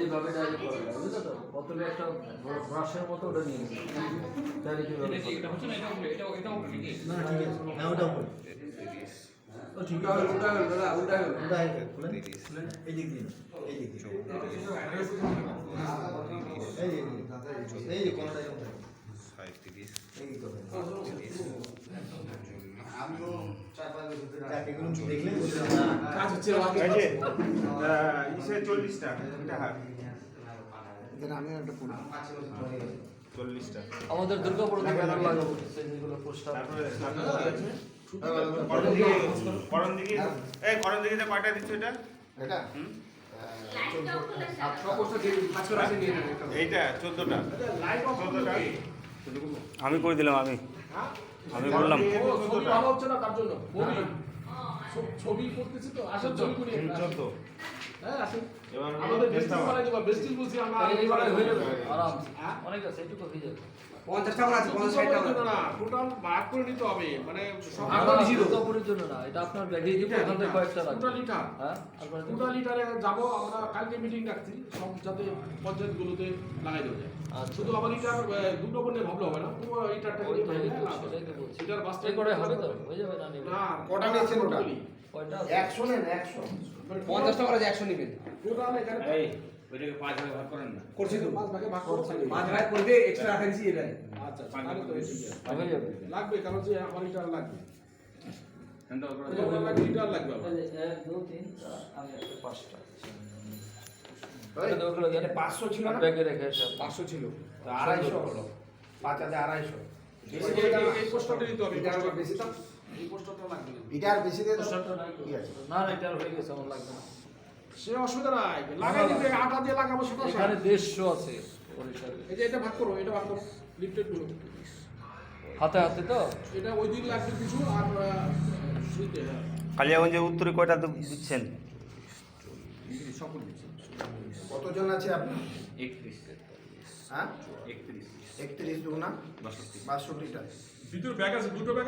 এইভাবে ডাইরেক্ট করা যায়, বুঝলে তো? বোতলে একটা ব্রাশের মতো ওটা নিয়ে নেবে। আমাদের দুর্গাপুর ব্যানার লাগাবো যেগুলো পোস্টার। করণ দিকে কয়টা দিচ্ছ এটা? এটা এইটা 14টা। আমি করে দিলাম, আমি বললাম ভালো হচ্ছে না তার জন্য ছবি করতেছি তো আসল ছবি করি। হ্যাঁ আসুন আমাদের বেস্টিং বানাই দেব, বেস্টিং বলছি আমরা হয়ে যাবে আরাম অনেক আছে, একটু হয়ে যাবে। 50 টাকা আছে, 50 টাকা না, টোটাল ভাগ করে নিতে হবে, মানে সব আগে ছিল দুর্গাপুরের জন্য না, এটা আপনার ব্যাগে দিব, ওখান থেকে কয়েকটা লাগবে। টোটাল লিটার, হ্যাঁ টোটাল লিটারে যাব আমরা। কালকে মিটিং রাখছি সব যাতে পঞ্চায়েতগুলোতে লাগাই দেওয়া যায়। শুধু আমার লিটার দুটো বলে ভাবলে হবে না, পুরো লিটারটা করে লিটার বাসটা করে হবে তো, হয়ে যাবে না? না কটা নিয়েছেন ওটা? কয়টা 100 নেন, 100 50 টাকা করে 100 নেবেন টোটাল। এখানে এই ওইটাকে 5 ভাগে ভাগ করেন না, করছি তো 5 ভাগে ভাগ করছি, 5 ভাগ করে দিয়ে এক্সট্রা রাখা দিছি এটা। আচ্ছা তাহলে তো ঠিক আছে, হয়ে যাবে। লাগবে কারণ যে আমার লিটার লাগবে, এন্ড ওটা লাগবে, লিটার লাগবে। 1 2 3 আমি একটা 5টা এটা 500 ছিল না ব্যাগে রেখে 500 ছিল, 250 হলো 5 হাজার 250। এই পোস্টারটা দিতে হবে, এটা বেশি দাম, এই পোস্টারটা লাগবে না, এটা আর বেশি দিয়ে দাও। না না এটা হয়ে গেছে, আমার লাগবে না। সে অসুবিধা নাই, লাগাই দিতে আটা দিয়ে লাগাবো সেটা। এখানে 150 আছে পরিষ্কার। এই যে এটা ভাগ করো, এটা ভাগ করো, লিফটেড গুলো হাতে হাতে তো এটা ওই দিন লাগবে কিছু, আর শুইতে হ্যাঁ কালিয়াগঞ্জে উত্তরে কয়টা দিচ্ছেন? সকল দিচ্ছে। কতজন আছে আপনার? 31। হ্যাঁ 31 31 দুগুণা 62টা। ভিতর ব্যাগ আছে, দুটো ব্যাগ।